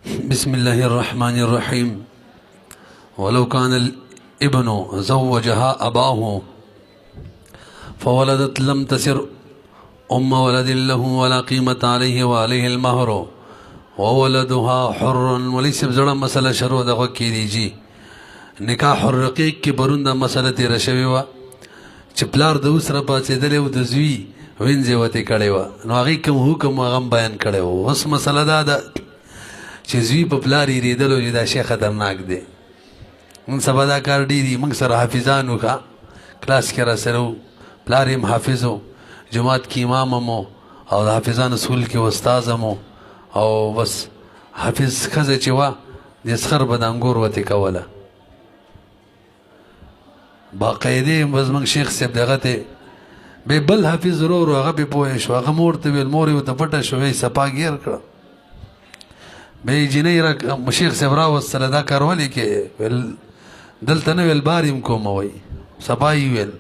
بسم الله الرحمن الرحيم. ولو كان الابن زوجها أباه فولدت لم تسر أم ولد له ولا قيمة عليه وعليه المهر وولدها حر. وليس بزړه مسله شروع دغه کې دیږي نکاح الرقیق کې پرون دا مسله تېره شوې وه چې پلار د اوس سره پاڅېدلی و د زوی وینځې وتې کړې وه نو هغې کوم حکم هغه هم بیان کړی و. اوس مسله دا ده چې زوی په پلار یېرېدلو چې دا شی خطرناک دی. نن سبا دا کار ډېري موږ سره حافظان وو ښه کلاس کې را سره و پلار یې حافظ و جماعت کې امام هم و او د حافظانو سکول کې استاذ هم و او بس حافظ ښځه چې وه د اسخر به د انګور وتې کوله باقاعدې بس موږ شیخ صاحب دغه ته بې بل حافظ ورو ورو هغه پې پوه شو هغه مور ته ویل مور یې ورته پټه شو وی سپا ګیر کړه بیا جینۍ را شیخ صاحب راوستله دا کار ولې کې ویل دلته نه ویل بار یم کومه وایي سپا یې ویل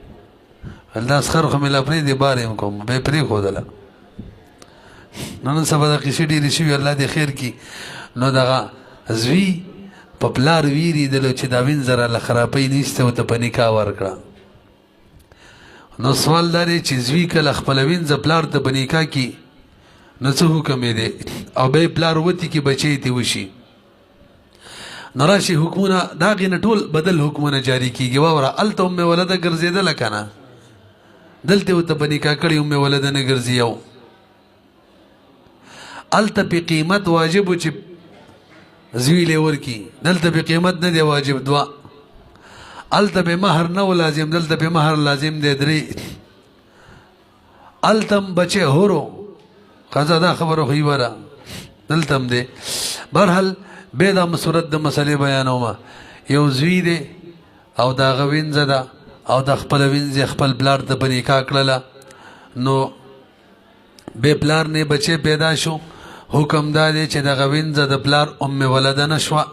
ویل دا اسخر خو مې لا پرېږدې بار یم کوم بیا یې پرېښودله. نن سبا دا قصې ډېرې شوي الله دې خیر کړي. نو دغه زوی په پلار ویرېدلو چې دا وینځه راله خرابۍ نه ایسته ورته په نکاح ورکړه. نو سوال دا دی چې زوی کله خپله وینځه پلار ته په نکاح کړي نو څه حکم یې دی او بیا یې پلار وتي کې بچی ترې وشي نو راشي حکمونه د هغې نه ټول بدل حکمونه جاري کېږي. واوره هلته ام ولده ګرځېدله که نه دلته ورته په نکاح کړې ام ولده نه ګرځي یو هلته پې قیمت واجب و چې زوی یې ورکړي دلته پې قیمت نه دی واجب دوه هلته پې مهر نه و لازم دلته پې مهر لازم دی درې هلته هم بچی هورو ښځه دا خبره خو یوه دلته هم دی. برحال بیا دا صورت د مسلې بیانومه یو زوی دی او د هغه وینځه ده او د خپله وینځې خپل پلار ته په نکاح کړله نو بیا پلار نه بچی پیدا شو حکم دا دی چې دغه وینځه د پلار ام ولده نه شوه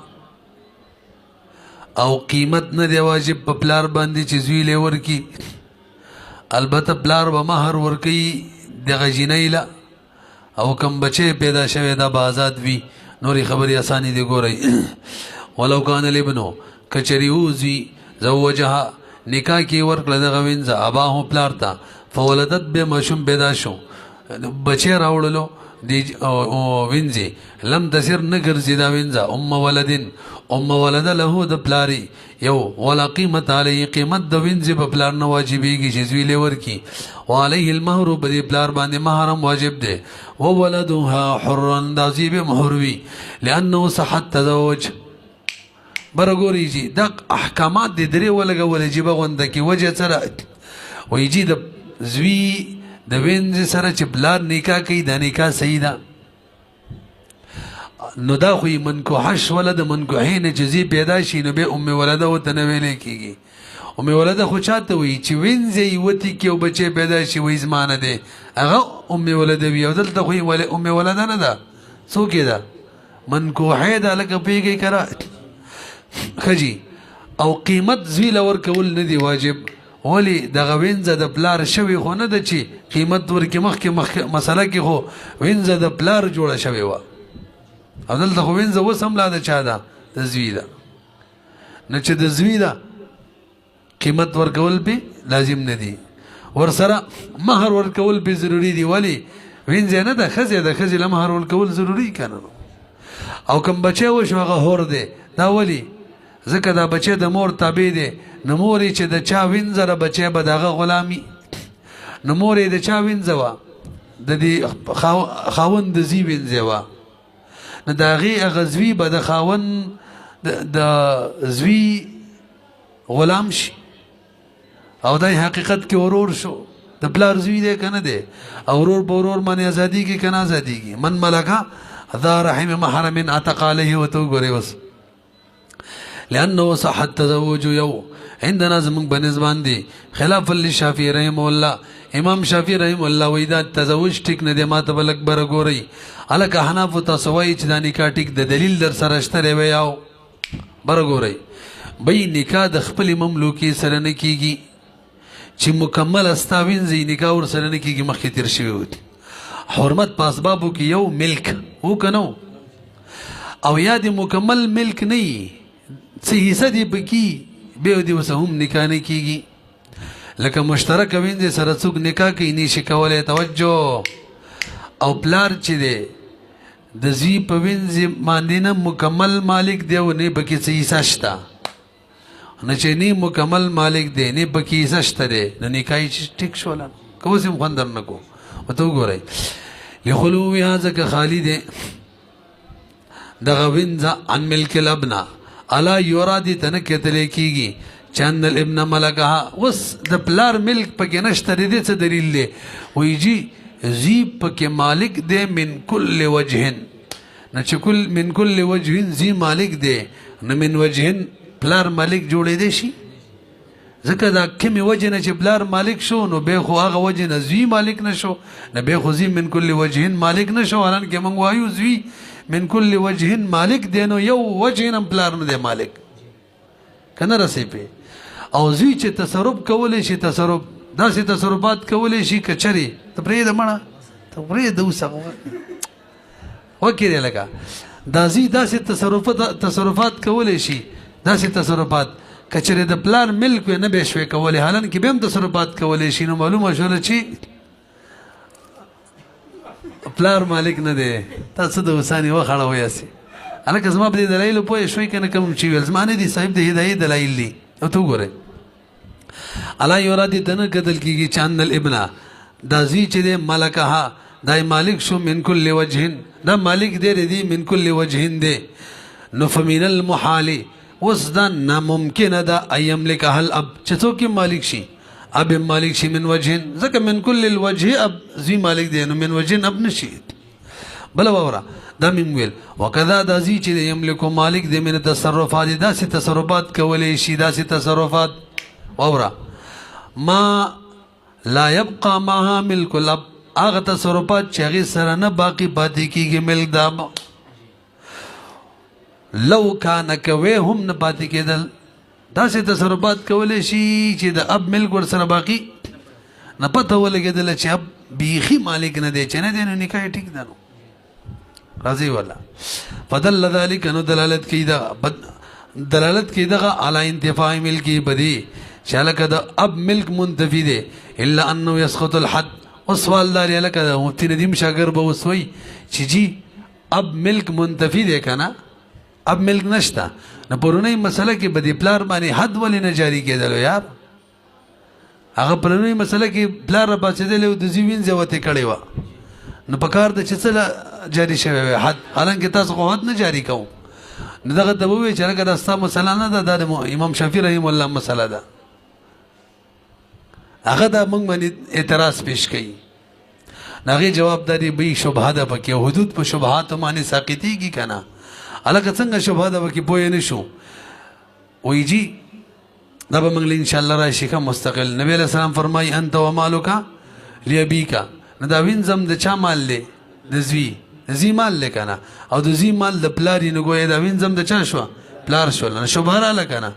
او قیمت نه دی واجب په پلار باندې چې زوی یې ورکړي. البته پلار به مهر ورکوي دغه جینۍ له او کم بچی پیدا شوی دا به آزاد وي. نورې خبرې اسانې دي ګورئ. ولو کان الابنو کچري وزوي زوجها نکاح کې ورکړه دغه وینځه اباهو پلار ته فولدت بیا ماشوم پیدا شو بچی راوړلو دی وینځي لم تسر نه ګرځي دا وینځه ام ولده له د پلاري یو ولا قیمت علیه قیمت د وینځې په پلار نه واجبېږي چې زوی یې ورکړي وعلیه المهر په دې پلار باندې مهر هم واجب دی وولدها حرا دا زوی به مهر وي لأنه صح التزوج. بره ګورئ جي دا احکامات دې درې ولګولې جیبه غونده کې وجه سره وایي جي د زوی د وینځې سره چې پلار نکاح کوي دا نکاح صحیح ده نو دا خو یې منکوحه شوله د منکوحې نه چې زوی پیدا شي نو بیا ام ولده ورته نه ویلی کېږي. ام ولده خو چاته وایي چې وینځې یې وتې کړي او بچی پیدا شي وایي زما نه دی هغه ام ولده وي او دلته خو یې ام ولده نه ده څوک یې ده منکوحې ده لکه پوهېږئ که را ښه جي او قیمت زوی له ورکول نه دی واجب ولې دغه وینځه د پلار شوې خو نه ده چې قیمت ورکړي مخکې مسله کې خو وینځه د پلار جوړه شوې وه او دلته خو وینځه اوس هم لا د چا ده د زوی ده نه چې د زوی ده قیمت ورکول پې لازم نه دي ورسره مهر ورکول پې ضروري دي ولې وینځه نه ده ښځې ده ښځې له مهر ورکول ضروري که نه او کوم بچی وشو هغه هور دی دا ولې ځکه دا بچی د مور تابع دی نو مور یې چې د چا وینځه ده بچی به د هغه غلامي نو مور یې د چا وینځه وه د دې خاوند د زوی وینځې وه نو د هغې هغه زوی به د خاوند د زوی غلام شي او دا حقیقت کې ورور شو د پلار زوی دی که نه دی او ورور په ورور باندې ازادېږي که نه ازادېږي. من ملکه ذا رحم محرم عتق علیه ورته وګورئ اوس لأنه صح التزوج یو عندنا زمونږ په نظ باندې خلافا للشافعي رحمه الله امام شافعي رحمه الله وایي دا تزوج ټیک نه دی ما ته به لږ بره ګورئ هلکه حنافو تاسو وایي چې دا نکاح ټیک د دلیل در سره شته دی وی او بره ګورئ بی نکاح د خپلې مملوکې سره نه کېږي چې مکمل ستا وینځئ نکاح ورسره نه کېږي مخکې تېر شوي حرمت په اسبابو کې یو ملک و که نه او یا د مکمل ملک نه وي څه حصه دې پکې بیا دې ورسه هم نکاح نه کېږي لکه مشترکه وینځې سره څوک نکاح کوي نشي کولی توجه او پلار چې دی د زوی په وینځې باندې نه مکمل مالک دی او نه پکې څه حصه شته نه چې نه مکمل مالک دی نه پکې حصه شته دی نو نکاح یې ټیک شوله که اوس هم خوند درنه کو ورته وګورئ لخلوها ځکه خالي دی دغه وینځه عن ملک الابنا الا یورا دې ته نه کتلی کېږي چې ان الابن ملکها اوس د پلار ملک پکې نشته دی څه دلیل دی وایي جي زی پکې مالک دی من کل وجهن نه چې من کل وجهن زی مالک دی نه من وجهن پلار مالک جوړې دی شي ځکه دا کومې وجه نه چې پلار مالک شو نو بیا خو هغه وجه نه زوی مالک نه شو نه بیا خو زی من کل وجهن مالک نه شو حالانکې موږ وایو زوی من کل وجهن مالک دی نو یو وجه نه پلار نه دی مالک که نه رسې پې او زوی چې تصرف کولی شي تصرف داسې تصرفات کولی شي که چرې ته پرېږده مړه ته پرېږده اوس هغه وکړې لکه دا زوی داسې تصرفات کولی شي داسې تصرفات که چرې د پلار ملک وی نه به شوی کولی حالانکې بیا هم تصرفات کولی شي نو معلومه شوله چې پلار مالک نه دی تاسو د اوسانې وخړه ویاسې هلکه زما په دې دلایلو پوه شوی که نه کوم چې ویل زما نه دي صاحب د هدایت دلایل دي او ته وګورئ الا یورا دې ته نه کتل کېږي چې ان الابنا دا زوی چې دی ملکها دا مالک شو من کل وجهن دا مالک دی دی من کل وجهن دی نو فمن المحال اوس دا ناممکنه ده ان یملکها الاب چې څوک مالک شي اب مالک شي من وجهن ځکه من کل الوجه اب زوی مالک دی نو من وجهن اب نشي بل وره دا مې ویل وکذا دا زوی چې دی یملکو مالک دی من تصرفات داسې تصرفات کولی شي داسې تصرفات وره ما لا يبقى معها ملک الاب هغه تصرفات چې هغې سره نه باقي پاتې کېږي ملک دا لو کانه کوی هم نه پاتې کېدل داسې تصرفات کولی شي چې د اب ملک ورسره باقي نه پته ولګېدله چې اب بیخي مالک نه دی چې نه دی نو نکاح یې ټیک ده نو راځئ والا فدل ذلک نو دلالت کوي دغه علی انتفاع ملکی بدی چې هلکه د اب ملک منتفي دی الا انه یسقط الحد اوس سوال دار یې هلکه د مفتي ندیم شاګر به اوس وایي چې جي اب ملک منتفي دی که نه اب ملک نشته نو پرونۍ مسله کې به د پلار باندې حد ولې نه جاري کېدلو یار هغه پرونۍ مسله کې پلار راپاڅېدلی و د زوی وینځه وتې کړې وه نو په کار ده چې څه جاري شوی وی حد حالانکې تاسو خو حد نه جاري کوو نو دغه ته به ووایي چې هلکه دا ستا مسله نه ده دا د امام شافعي رحم الله مسله ده هغه دا موږ باندې اعتراض پیش کوي نو هغې جواب دا دی بی شبهه ده پکې حدود په شبهاتو باندې ساقطېږي که نه هلکه څنګه شبهه ده پکې پوه نه شو وایي جي دا به موږ له انشاءالله راشي ښه مستقل نبي علیه السلام فرمایي انت و مالکه لیبیکه نو دا وینځم د چا مال دی د زوی مال دی که نه او د زوی مال د پلار یې نو ګویا دا وینځم د چا شوه پلار شول نو شبهه راله که نه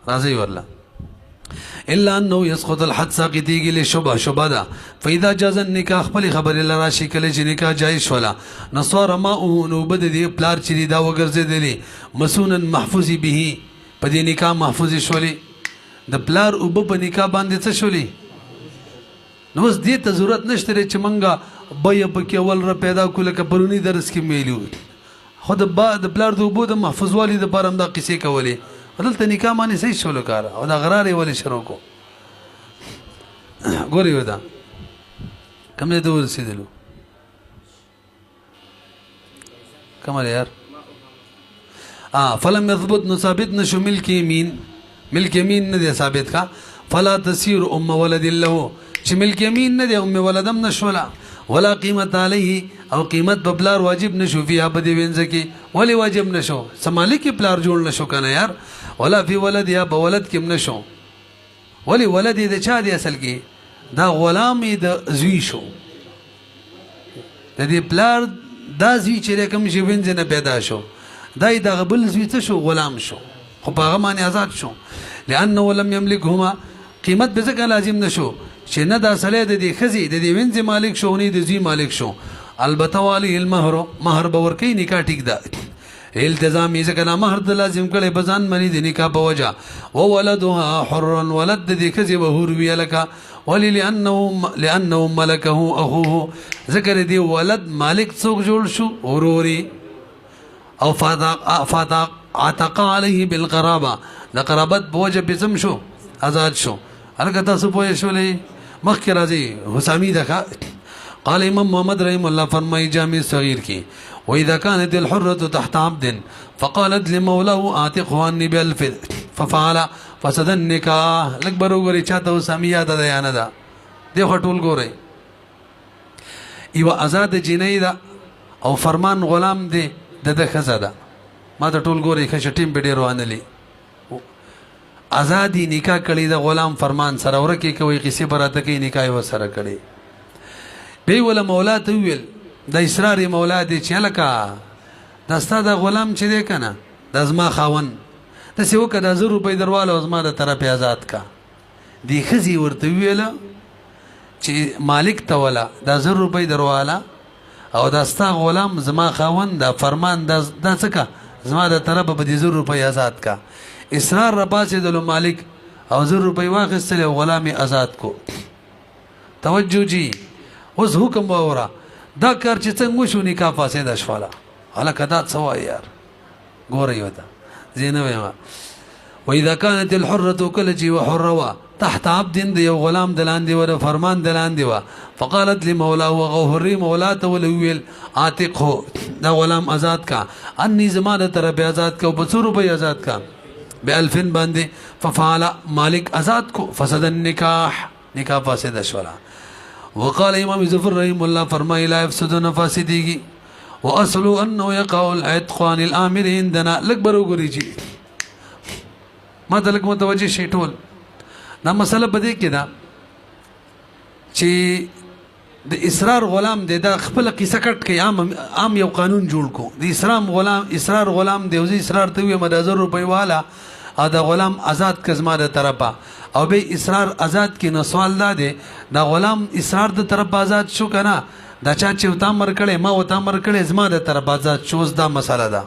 راځئ ورله الا انه يسقط الحد ساقطيږي له شبهه ده فاذا جاز النکاح خپل خبرې لرا شي کله چې نکاح جایز شولا نصار ما نو بد دي پلار چې دا وګرځېدلی مسونا محفوظ به په دې نکاح محفوظ شولې د پلار او په نکاح باندې څه شولې نو اوس دې ته ضرورت نشته چې منګه بیا پکې اول را پیدا کوله که پرونی درس کې ویلي خو د پلار د اوبو د محفوظوالي دپاره هم دا قصې کولې دلته نکاح باندې صحیح شولو کار او دا غرار یې ولې شروع کو ګورئ دا کوم ځای ته ورسېدلو کومه یار فلم یثبت نو ثابت نشو ملک یمین نه دی ثابت کا فلا تصير ام ولد له چې ملک یمین نه دی ام ولدم نشولا ولا قیمت علیه او قیمت په پلار واجب نشو فيها په دې وینځ کې ولی واجب نشو سمالک پلار جوړ نشو کنه یار ولا فی ولد یا په ولد کې نشو ولی ولد د چا دی اصل کې دا غلام د زوی شو د دې پلار دا زوی چې کوم شي وینځ نه پیدا شو دا د غبل زوی ته شو غلام شو خو په هغه باندې آزاد شو لانه لم یملکهما قیمت به ځکه لازم نشو چې نه دا سړی د دې ښځې د دې وینځې مالک شو نه د زوی مالک شو البته والی المهر مهر به ورکوي نکاح ټیک ده التزام یې ځکه دا مهر د لازم کړی په ځان باندې د نکاح په وجه وولدها حرا ولد د دې ښځې به حر وي لکه ولې لأنه ملکه اخوه ذکر دی ولد مالک څوک جوړ شو وروري او عتق علیه بالقرابه د قرابت په وجه بسم شو آزاد شو هلکه تاسو پوه شولې مخکې راځي حسامي ده قال امام محمد رحم الله فرمایي جامع صغیر کی واذا كانت الحره تحت عبد فقالت لمولاه اعتقه عني بألف ففعل فسد النکاح لک بروګری چاته حسامي یاد ده یا نه ده دی خټول ګوري ایو آزاد جنې ده او فرمان غلام دی د خزه ده ما ته ټول ګوري خش ټیم په ډیر وانلی آزادی نکاح کړي د غلام فرمان سره ورکه کوي قصه براته کې نکاح و سره کړي به ولا مولا ته ویل د اسرار مولا دی چې لکه د استاد غلام چې دی کنه د زما خاون د څه وکړه د 1000 روپۍ درواله زما د طرف آزاد کا دی خزي ورته ویل چې مالک ته ولا د 1000 روپۍ درواله او د استاد غلام زما خاون د فرمان د څه زما د طرف په 1000 روپۍ آزاد کا اصرار را پاسې د مالک او 1000 روپۍ واخیستل او غلام آزاد کو توجه جی اوس حکم وره دا کار چې څنګه شو نکاح فاسد شواله هلکه دا څه وایي یار ګورئ وته زینه وایم واذا كانت الحره كلجي وحروا تحت عبد د یو غلام دلاندې و فرمان دلاندې و فقالت لمولاه وغفر مولاته ولويل عاتقه دا غلام آزاد کا انی زمانه طرف آزاد کا په 100 روپۍ آزاد کا ب1000 باندې ففعل مالک آزاد کو فسد النکاح نکاح فاسد شواله وقال امام ظفر رحم الله فرمای لا يفسدون فاسدیږي واصل انه يقع العتق عن الامر عندنا لکبر وګریږي ما ته لک متوجه شي ټول دا مسله بده کې دا چې د اصرار غلام د خپل قصه کټ کې عام یو قانون جوړ کو د اصرار غلام د وزي اصرار ته وي مدازر روپۍ والا ا د غلام آزاد کزما د طرفه او به اصرار آزاد کې نو سوال دا دی دا غلام اصرار د طرف آزاد شو کنه دا چا چې وتا مر کړي ما وتا مر کړي زما د طرف آزاد شو دا مسله ده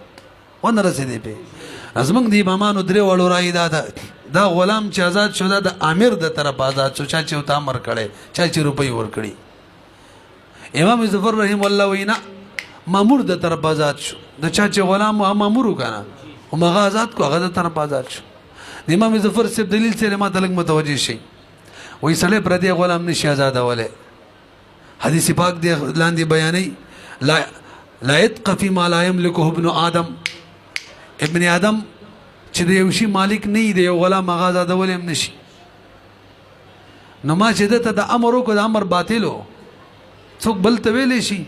ونه رسیدې په ازمنګ دی امامانو درې وړو راي دا غلام چې آزاد شو دا د امیر د طرف آزاد شو چا چې وتا مر کړي چا چې روپۍ ور کړي امام ظفر رحم الله وینا مامور د طرف آزاد شو د چا چې غلام مامور وکنه او مغه آزاد کو هغه د طرف آزاد شو د امام ظفر سب دلیل سره ما تلک متوجه شي وای سړی پر دې غلام نشي آزاد اوله حدیث پاک دی لاندې بیانې لا يتق فيما لا يملكه ابن آدم ابن آدم چې د یو شي مالک نه دی یو غلام هغه آزاد اوله هم نشي نو ما چې ته د امر کو د امر باطلو څوک بل ته ویلې شي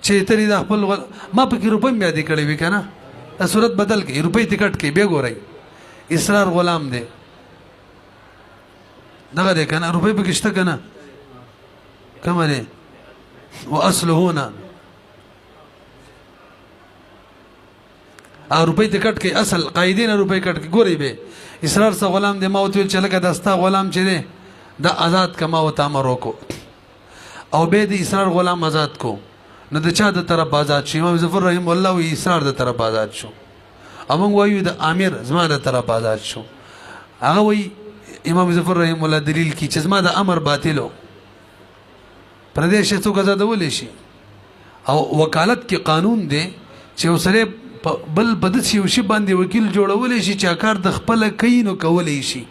چې ترې د خپل ما پکې روپۍ مې یاد کړې وې کنه دا صورت بدل کې روپۍ ټیکټ کې به ګورئ اصرار غلام دی دغه دی کنه روپۍ پکې شته کنه کومه دی واصل هنا روپۍ ټیکټ کې اصل قاعده نه روپۍ کټ کې ګورئ به اصرار سره غلام دی ما وته چې لکه دستا غلام چې دی دا آزاد کما او تامر وکړو او به د اصرار غلام آزاد کو نو د چا د طرف آزاد شي امام ظفر رحم الله وی اصرار د طرف آزاد شو امون وایو د امیر زما د طرف آزاد شو هغه وی امام ظفر رحم الله دلیل کی چې زما د امر باطلو پردیش څوک آزاد ولې شي او وکالت کې قانون دی چې وسره بل بد شي وشي باندې وکیل جوړولې شي چې کار د خپل کینو کولې شي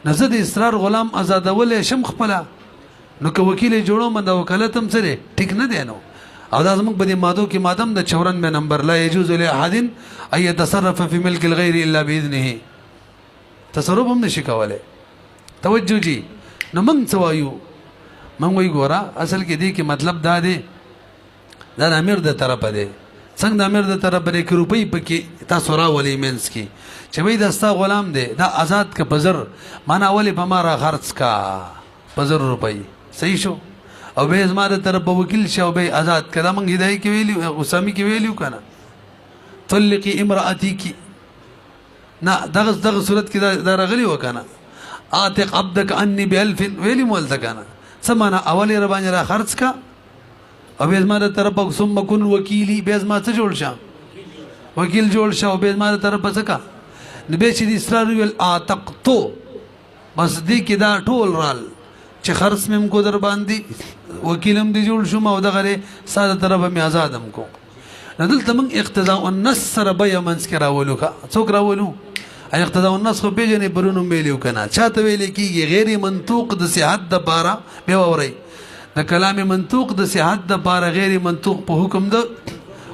نزه د اصرار غلام آزادولې شم خپل نو که وکیل جوړو من د وکالت هم سره ټیک نه دی نو او دا زموږ په دې مادو کې مادم د 94 نمبر لا يجوز لاحد ان يتصرف في ملك الغير الا باذنه تصرف هم نشي کولای توجه جی نو موږ سوایو موږ وی ګورا اصل کې دې کې مطلب دا دی دا د امیر د طرفه دی څنګه د امیر د طرفه لري کې روپۍ پکې تاسو را ولې مینس کې چې وای دستا غلام دی دا آزاد ک بزر معنا ولې په ما را خرڅ کا بزر روپۍ صحیح شو او به زما د طرف وکیل شو به آزاد کړه مونږ هدايه کې ویلو اسامي کې ویلو کنه طلقي امراتك نه دغه صورت کې دا رغلی وکنه اعتق عبدك عني ب1000 ویلی مول تکنه سمانه اولی ربانه را خرڅ کا او به زما د طرف ثم كن وکیلی به زما څه جوړ شه وکیل جوړ شه او به ما طرف څخه نو به چې اسرار ویل اعتقتو بس دې کې دا ټول رال چې خرڅ مم کو در باندې وکیلم دې جوړ شوم او دغه ساده طرف مې آزادم کو دلته موږ اقتضاء النص سره به منځ کې راولو کا څوک راولو اقتضاء النص خو پیژنې برونو ویلو کنه چاته ویل کېږي غیر منطوق د صحت د بارا به ووري د کلام منطوق د صحت د بارا غیر منطوق په حکم د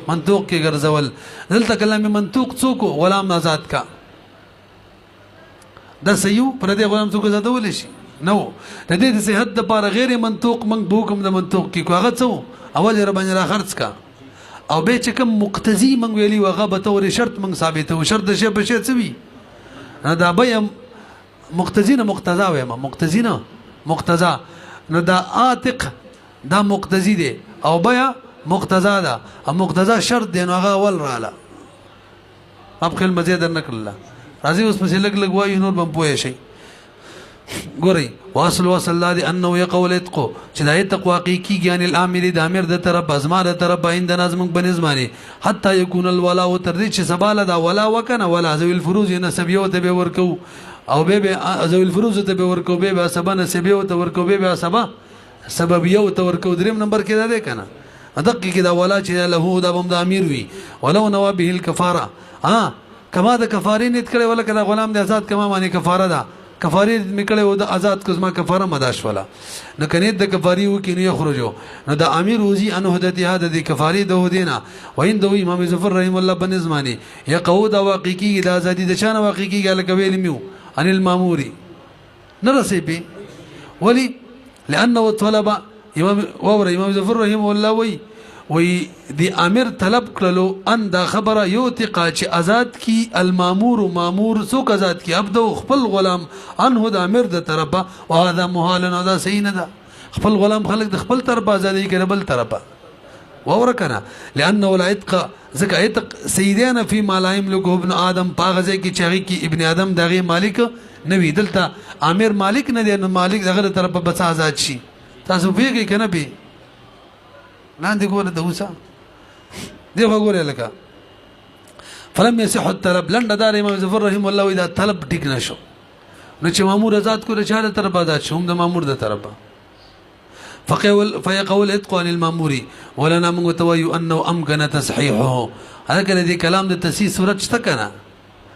منطوق کې ګرځول دلته کلام منطوق څوک غلام آزاد کا دا سيو پر دې غلام څوک آزادول شي نو د دې د صحت د بارا غیر منطوق موږ په حکم د منطوق کې کوغه څو اول ربانه را خرڅ کا او به چې کوم مقتضی موږ ویلي وغه به تور شرط موږ ثابته شرط د شی په شی څه وي دا به مقتضی نه مقتضا وایم مقتضی نه مقتضا نو دا عاتق دا مقتضی دی او بیا مقتضا ده او مقتضا شرط دی نو هغه اول رااله اب خل مزید نکړه راځي اوس په لګ لګ وایو نور بم پوهې شي ګوري واصل الله دي انه يقول اتقو چې دا تقوا حقيقي ګان الامر د امر د طرف ازما د طرف عند نظم بنظماني حتى يكون الولاء تر دې چې سباله دا ولا وکنه ولا ذوي الفروز نسب یو ته به ورکو او به ذوي الفروز ته به ورکو به سبا نسب یو ته ورکو به سبا سبب یو ته ورکو دریم نمبر کې دا ده کنه دقیق کې دا ولا چې له دا بم د امیر وي ولو نوا به الكفاره کما د کفارې نیت کړي ولا کدا غلام د آزاد کما باندې کفاره ده کفاری میکړه او د آزاد کزما کفاره مداش ولا نو کنه د کفاری و کینه یخرجو نو د امیر وزي انه هدته هذا د کفاری د ودینا وین د امام ظفر رحم الله بن زماني يقود واقعي د ازادي د شان واقعي ګل کوي میو ان الماموري نرسي به ولي لانه طلب امام ظفر رحم الله وی دی امیر طلب کړلو ان دا خبره یو تقا چې آزاد کی المامور مامور څوک آزاد کی عبد خپل غلام انه د امیر د طرفه او هذا محال نه دا صحیح نه ده خپل غلام خلق د خپل طرفه آزادي کړي بل طرفه وورکنا لانه العتق زکه عتق سیدنا فی ما لا یملک ابن ادم پاغزه کی چاغي کی ابن ادم دغه مالک نوی دلته امیر مالک نه دی نو مالک دغه طرفه بس آزاد شي تاسو پیږي کنه به لاندې ګوره د اوسه دی وګوره لکه فلم يصح الطلب لند دار امام ظفر رحم الله اذا طلب ټیک نشو نو چې مامور آزاد کړي چاره طرف آزاد شوم د مامور د طرفه فيقول اتقوا الماموري ولنا من توي انه امكن تصحيحه هذا دي كلام د تاسيس صورت شته کنه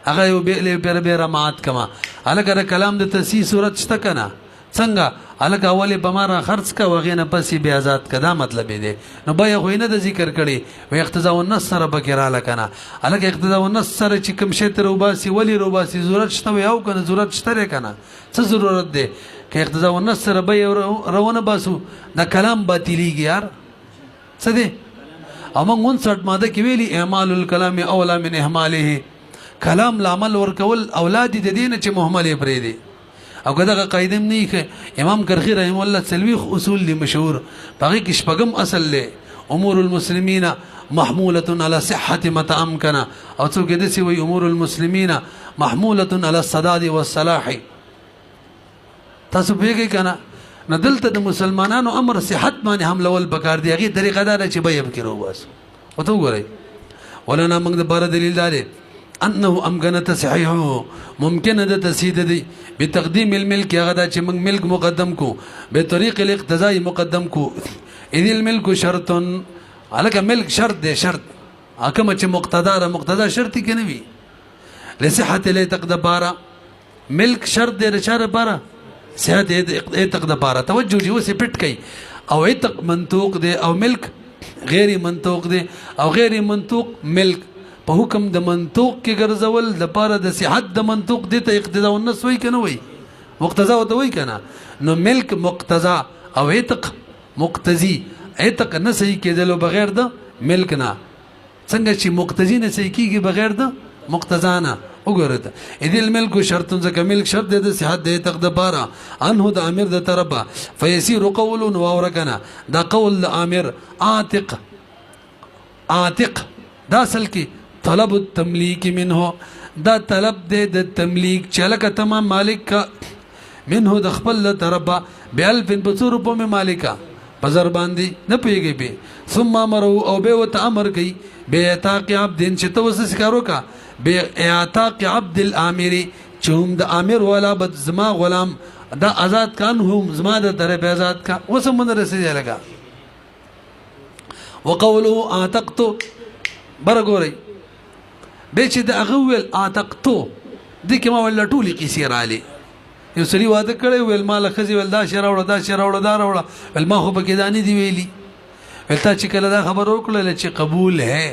هغه یو به به رمات کما هغه کلام د تاسيس صورت شته کنه څنګه الک اولی بمارا خرڅ کا وغینه پسې بیا آزاد کدا مطلب دی نو بیا خو نه د ذکر کړي و اقتضاء النص سره بکرا لکنه الک اقتضاء النص سره چې کوم شی تر وباسي ولی روباسي ضرورت شته یو کنه ضرورت شته کنه څه ضرورت دی که اقتضاء النص سره به روانه باسو دا کلام باطلیږي یار څه دی امون 59 ماده کې ویلي اعمال الكلام اولا من اهماله کلام العمل ورکول اولاد د دین چې مهمل پرې دی او کدا قاعده نه کې امام کرخی رحم الله سلويخ اصول دي مشهور باقي کې شپږم اصل له امور المسلمين محموله على صحه متى امكن او څوک دې سي وي امور المسلمين محموله على السداد والصلاح تاسو پیږي کنه ندلته د مسلمانانو امر صحت باندې حمله ول بکار دی هغه طریقه دار چې به یې کړو بس او ته وګورئ ولنا موږ د بار دلیل دار انه امكن تصحيحه ممكن ده تسيد دي بتقديم الملك غدا چې موږ ملک مقدم کو به طریق الاقتضاء مقدم کو اذ الملك شرط الک ملک شرط ده شرط حکم چې مقتضا شرط کې نه وي لصحه لا تقدبارا ملک شرط ده رشاره بارا صحت تقدبارا توجه جو سي پټ کوي او اتق منطوق ده او ملک غیر منطوق ده او غیر منطوق ملک په حکم د منطوق کې ګرځول د پاره د صحت د منطوق د ته اقتضاء النص وای کنه وای مقتضا وته وای کنه نو ملک مقتضا او عتق مقتضی عتق نه صحیح کېدل بغیر د ملک نه څنګه چې مقتضی نه صحیح کېږي بغیر د مقتضا نه وګورئ اذ الملك شرط ځکه ملک شرط د صحت د عتق د پاره انه د امیر د طرفه فيسير قول واورکنا دا قول د امیر عاتق دا اصل کې طلب التملیک منه دا طلب دے د تملیک چلک تمام مالک کا منه د خپل طرفه ب1000 روپو میں مالکا په زر باندې نه پوهېږي به ثم امره او بیا ورته امر کوي باعتاق عبد چې ته اوس داسې کار وکړه باعتاق عبد الامر چې هم د امر والا به زما غلام دا آزاد کان هم زما د طرف آزاد کا اوس هم نه رسېدی لګا وقوله اعتقت برګوري به چې د هغه ویل اعتقتو دې کې ما ول ټولې کیسې راالي یو سړي واده کړی ویل ما له ښځې ویل دا شی راوړه دا شی راوړه دا راوړه ویل ما خو پکې دا نه دي ویلي ویل تا چې کله دا خبر وکړله چې قبول ہے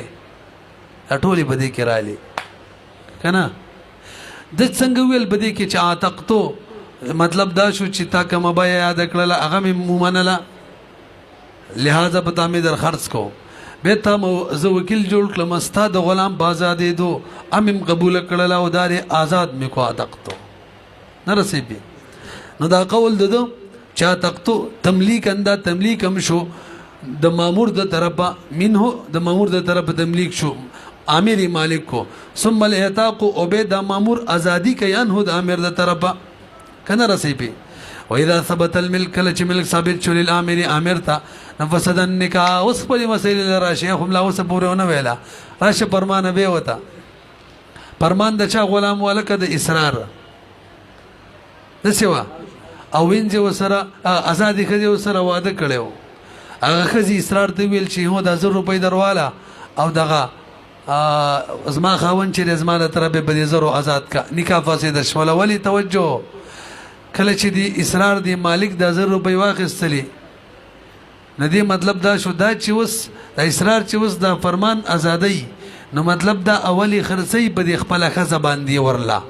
دا ټولې په دې کې راالي که نه د څنګه ویل په دې کې چې اعتقتو مطلب دا شو چې تا کومه بیه یاده کړله هغه مې ومنله لہذا په تا مې در خرڅ کو بیا تا زه وکیل جوړ کړم ستا د غلام په ازادېدو هم قبوله کړله او دا آزاد مې کو اعتقتو نه رسېږي نو دا قول د ده چې اعتقتو تملیک اندا تملیک هم شو د مامور د طرفه منه د مامور د طرفه تملیک شو امیر مالک کو ثم الاعتاق او به د مامور ازادي کوي انه د امیر د طرفه کنه رسېږي واذا ثبت الملك لچ ملک ثابت شو للامر امر تا نفسد النکاح اوس په مسائل راشي هم لا اوس پورونه ویلا راشه فرمان به وتا فرمان د چا غلام ولکه د اصرار د سیوا او وینځ وسره ازادي خدي وسره واده کړو هغه خزي اصرار ته ویل چې هو د 1000 روپۍ درواله او دغه زما خاون چې زما تر به بده زرو آزاد کا نکاح فاسد شول ولی توجه کله چې دی اصرار دی مالک د 1000 روپۍ واخیستلی ندی مطلب دا شو دا چې وس د اصرار چې وس د فرمان ازادي نو مطلب دا اولی خرڅي په خپل خزه باندې ورلا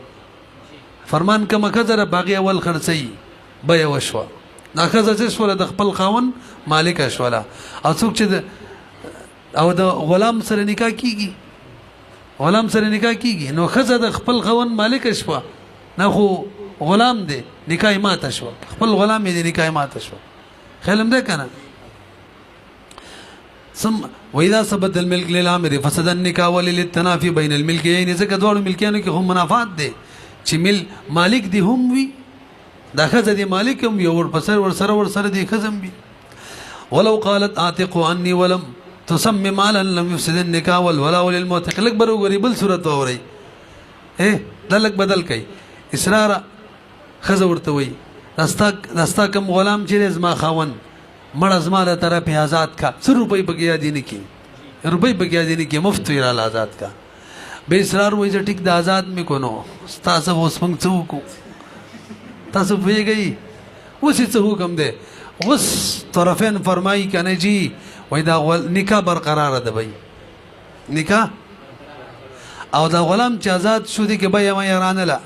فرمان کما کذر باقي اول خرڅي بیا وشوا دا خزه چې شول د خپل خاون مالک شولا او څوک چې او د غلام سره نکاح کیږي غلام سره نکاح کیږي نو خزه د خپل خاون مالک شوا نه خو غلام دی نکاح ماته شو خپل غلام دی نکاح ماته شو خیالم ده کنه ثم واذا ثبت الملك للامر فسد النكاح وللتنافي بين الملكين ځکه دوه ملکیانو کې هم منافات دي چې مالک دی هم وي دا خزه دی مالک هم یو ور سره دی خزم وي ولو قالت اعتق عني ولم تسمى مالا لم يفسد النكاح والولاء للمعتق لك برو غريب صورت اوري دلک بدل کوي اصرار خزه ورته وي دستا کم غلام چې زما خاون مړ زما له طرفه آزاد کا 100 روپۍ بګیا دي نه کی روپۍ بګیا دي نه کی مفت یې را آزاد کا به اصرار وای چې ټیک د آزاد می کو نو تاسو اوس موږ څه کو تاسو پیږئ اوس څه حکم دی اوس طرفین فرمایي کنه جی وای دا نکاح برقرار ده بھائی نکاح او دا غلام چې آزاد شو دي کې بیا ما یارانه لا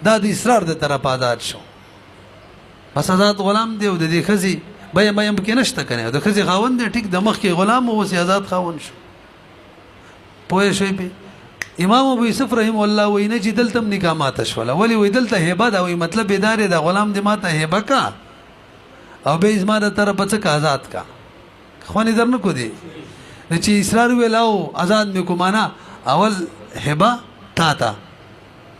دا د اصرار د طرف آزاد شو بس آزاد غلام دی او د دې خزي بیا ما هم کې نشته کنه د خزي خاوند دی ټیک د مخ کې غلام او سي آزاد خاوند شو پوه شوي به امام ابو یوسف رحم الله وینه چې دلتم نکاح ماته شوله ولی وی دلته هبه دا وی مطلب ادارې د غلام دی ماته هبه کا او به ازما د طرف څخه آزاد کا خواني درنه کو دی چې اصرار ویلاو آزاد مې کو معنا اول هبه تا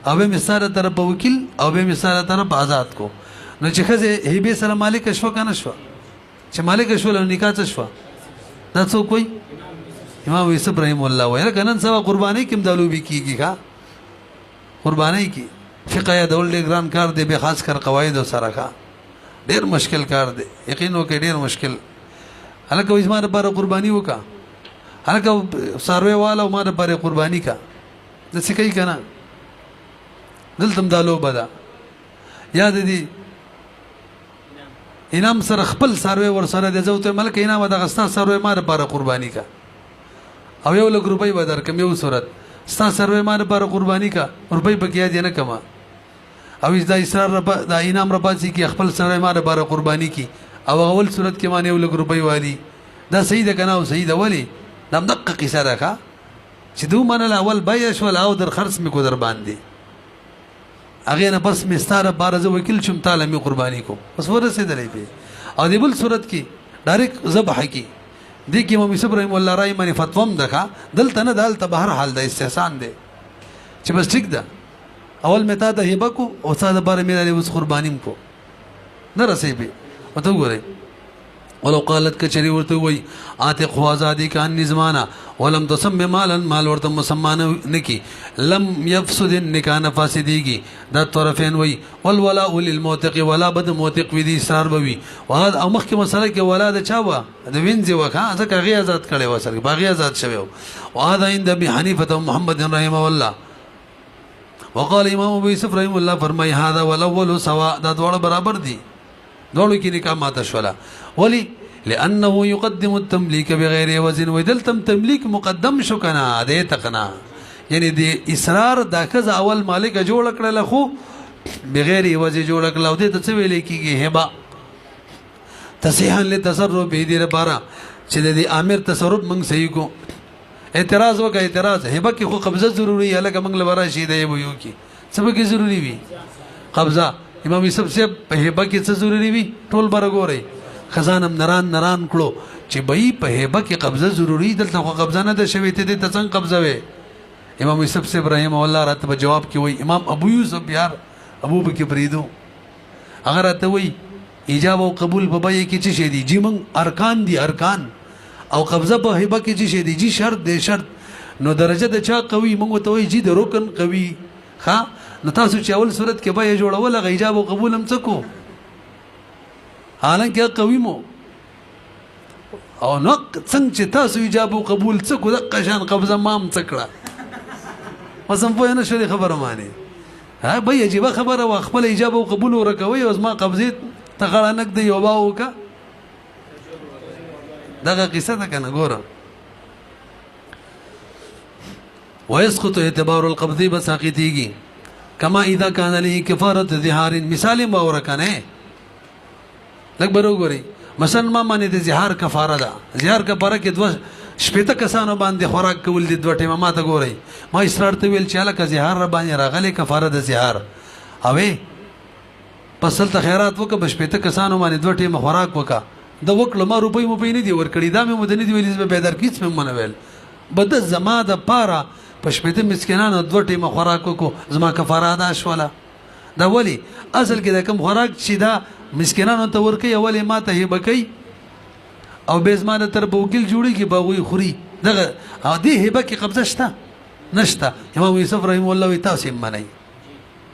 او به مثال طرف وکیل او به مثال طرف آزاد کو نو چې خزه هبه سره مالک شو کنه شو چې مالک شو له نکاح څه شو دا څوک وي امام یوسف رحم الله ویل کنن سوا قربانی کوم دلوبي کیږي ښا قربانی کی فقہ دول ګران کار دی به خاص کر قواعد سره ښا ډیر مشکل کار دی یقینو کې ډیر مشکل هلکه وځما لپاره قربانی وکا هلکه ساروي والا ما لپاره قربانی کا د څه کوي کنه دلتم دالو بدا یاد دي انعام سره خپل ساروي ور سره د زوته ملک انعام د غستا ساروي ما لپاره قربانی کا او یو لک روپۍ بدر کم یو صورت ستا سروي ما لپاره قرباني کا روپۍ بکیا دي نه کما او دا اصرار دا انعام را پاتې کی خپل سروي ما لپاره قرباني کی او اول صورت کې معنی یو لک روپۍ والی دا صحیح ده کنه او صحیح ده ولی دا دقه قصه ده کا چې دوه منل اول بایش ول او در خرڅ می کو در باندې اغه نه بس مستاره بارزه وکیل شم تعالی می قرباني کو بس ورسېدلې په او دی بل صورت کې ډایرک ذبح کی دي کې امام یوسف رحم الله راي باندې فتوم دغه دلته نه دلته بهر حال د استحسان دي چې بس ټیک ده اول متا د هبه کو او ساده بار مې د اوس قربانیم کو نه رسېږي وته وګورئ ولو قالت کچری ورته وای آتق خو آزادی کان نظمانا ولم تسم مالا مال ورته مسمان نکی لم يفسد النکاح فاسدیږي دا طرفین وای والولاء للموتق ولا بد موتق وی دي سار بوي وهذا او مخکې مسله کې ولا د چا وا د وینځي وکا ځکه غي آزاد کړي وسره باغي آزاد شوی وهذا عند ابي حنيفه محمد رحمه الله وقال امام ابو يوسف رحمه الله فرمای هذا والاول سواء دا دوړ برابر دي دوړو کې نکاح ماته شولا ولي لانه يقدم التمليك بغير وزن ودلتم تمليك مقدم شو کنه دې تقنا یعنی د اصرار دا کز اول مالک جوړ کړل خو بغیر وجه جوړ کړل او دې ته ویل کېږي هبه تصحیحا لتصرف به دې لپاره چې د امیر تصرف موږ صحیح کو اعتراض وکړه اعتراض هبه کې خو قبضه ضروری ہے لکه موږ لپاره شي دی ویو کې سبا کې ضروری وي قبضه امام یوسف سے په هبه کې څه ضروری وي ټول برګوري خزانم نران کړو چې بې په هبه کې قبضه ضروری دلته خو قبضه نه ده شوی ته دې ته څنګه قبضه وي امام یوسف سے ابراهیم الله راته جواب کې وای امام ابو یوسف یار ابو بکر بریدو هغه راته وای ایجاب او قبول په بای کې څه شي دي جی من ارکان دي ارکان او قبضه په هبه کې څه شي دي جی شرط دي شرط نو درجه د چا قوي موږ ته وای جی د رکن قوي ها نو تاسو چې اول صورت کې بای جوړول غ ایجاب او قبول هم څکو حالانکه قوي مو او نو څنګه چې تاسو ایجاب او قبول څکو د قشان قبضه مام څکړه وسم په نه شری خبره مانی ها به عجیب خبره وا خپل ایجاب او قبول ورکوي او ما قبضه تغړنک دی یو باو کا دغه قصه ده کنه ګوره ويسقط اعتبار القبض بساقطيږي كما اذا كان له كفاره ظهار مثال ما ورکنه لګ برو مثلا ما باندې د زهار کفاره ده زهار کفاره کې دوه شپته کسانو باندې خوراک کول دي دوه ټیمه ما ته ګوري ما اصرار ته ویل چې الکه زهار را باندې راغلي کفاره د زهار اوې پسل ته خیرات وکه بشپته کسانو باندې دوه ټیمه خوراک وکا د وکړه ما روپۍ مو پینې دی ور کړی دا مې مدني دی ویل چې به در کیڅ مې منویل بد زما د پاره پشپته مسکینانو دوه ټیمه خوراک وکو زما کفاره ادا شوله دا ولی اصل کې د کوم خوراک چې دا مسکینانو ته ورکي اولی ما ته هبه کوي او به زمانه تر بوکل جوړي کې باغوي خوري دغه دې هبه کې قبضه شته نشته امام یوسف رحم الله وی تاسو منئ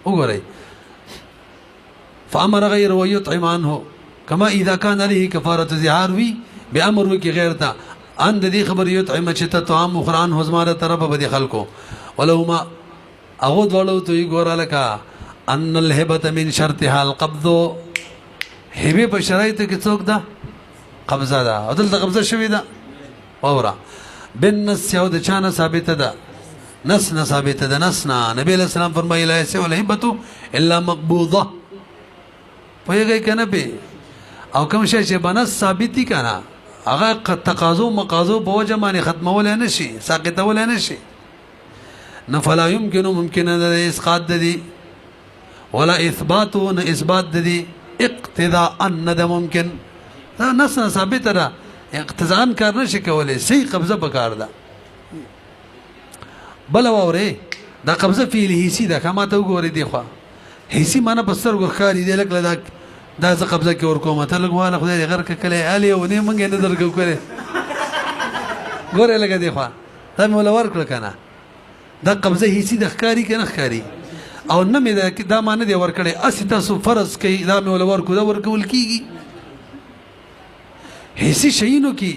وګورئ فامر غیر ويطعم عنه كما اذا كان عليه كفاره زهار وی بامر وکي غیر تا ان دې خبر یطعم چې ته طعام قران حزماره طرف به خلکو ولهما اغود ولو تو ګورالکا ان الهبه من شرطها القبض هبه په شرایط کې څوک ده قبضه ده او دلته قبضه شوی ده اورا بالنص یو د چانه ثابت ده نص نه ثابت ده نص نه نبی له سلام فرمایي لا يسوى الهبه الا مقبوضه پوهیږئ کنه به او کوم شی چې بنص ثابت دي کنه هغه تقاضو مقاضو په وجه باندې ختمول نه شي ساقطول نه شي نه فلا يمكن ممکن نه اسقاط دي ولا اثبات نه اثبات دي اقتضاء ان ده ممکن دا نص ثابت ده اقتضاء کار نشي کولای صحیح قبضه پکار ده بل وره دا قبضه فعل هيسي ده کما ته وګورئ دی خو هيسي معنا بسر ورخاري دی لکه دا ز قبضه کې ورکوم ته لګواله خدای غر کله علي او نه مونږ نه درګو کړي ګوره لګه دی خو دا مولا ورکړه کنه دا قبضه هيسي د ښکاری کنه ښکاری او نه مې دا معنی دی ورکړي اسی تاسو فرض کوي دا مولا ورکو دا ورکول کیږي هيسي شینو کې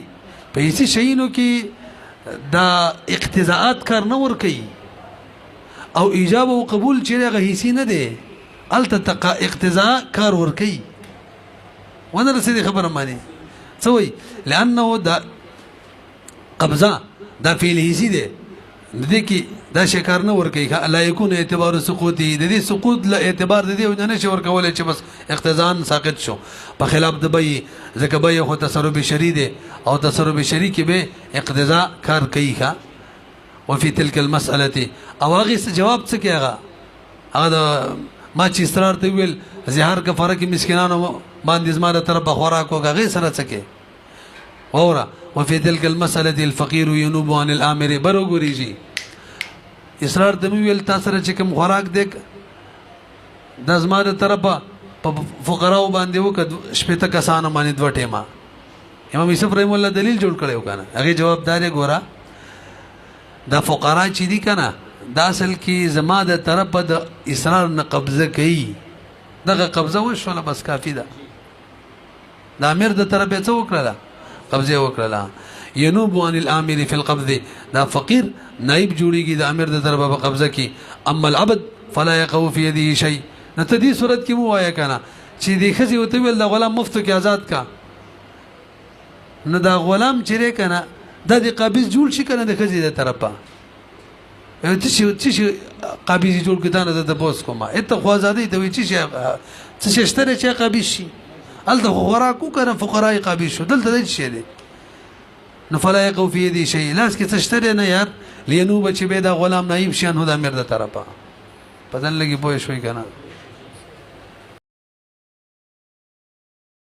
په هيسي شینو کې دا اقتضاءات کار نه ور کوي او ایجاب او قبول چې هغه هيسي نه دی الته اقتضاء کار ور کوي وانا رسېدي خبره مانی سوي لانه دا قبضه دا فعل هيسي دی د دې کې دا شکار نه ور کوي لا يكون اعتبار سقوطي د دې سقوط له اعتبار د دې نه شي ور کولای چې بس اقتضاء ساقط شو په خلاف د بي ځکه بي خو تصرف شری دی او تصرف شری کې به اقتضاء کار کوي ښا وفي تلك المساله او هغه جواب څه کیغه هغه ما چې اصرار ته ویل زهار کفاره کې مسکینانو باندې زماره طرف بخورا کو غي سره څه کې اورا وفي تلك المساله الفقير ينوب عن الامر برغوريجي اصرار ته ویل تاسو سره چې کوم خوراک دې د زماره طرف په فقراو باندې وکړ شپته کسانو باندې دوه ټیمه امام یوسف رحم الله دلیل جوړ کړو کنه هغه جوابدار ګورا دا فقرا چې دي کنه دا اصل کې زما د طرفه د اصرار نه قبضه کوي دغه قبضه وشوله بس کافی ده د امیر د طرفه څه وکړه قبضه وکړه ینوب عن الامر فی القبض دا فقیر نائب جوړیږي د امیر د طرفه په قبضه کې اما العبد فلا يقع في يده شيء نته دې صورت کې مو وایا کنه چې دې خزي وته ویل د غلام مفتو کې آزاد کا نه دا غلام چیرې کنه د دې قابض جوړ شي کنه د خزي د طرفه چې قابض جوړ کړه نه د بوس کومه اته خو آزادې ته وی چې شتره چې قابض شي ال د خوراکو کنه فقراي قابض شو دلته دې شي دي نو فلا يقع في يدي شيء لاس کې تشتره نه یار لینو بچ به دا غلام نائب شان هو د امیر د طرفه پدن لګي پوه شوي کنه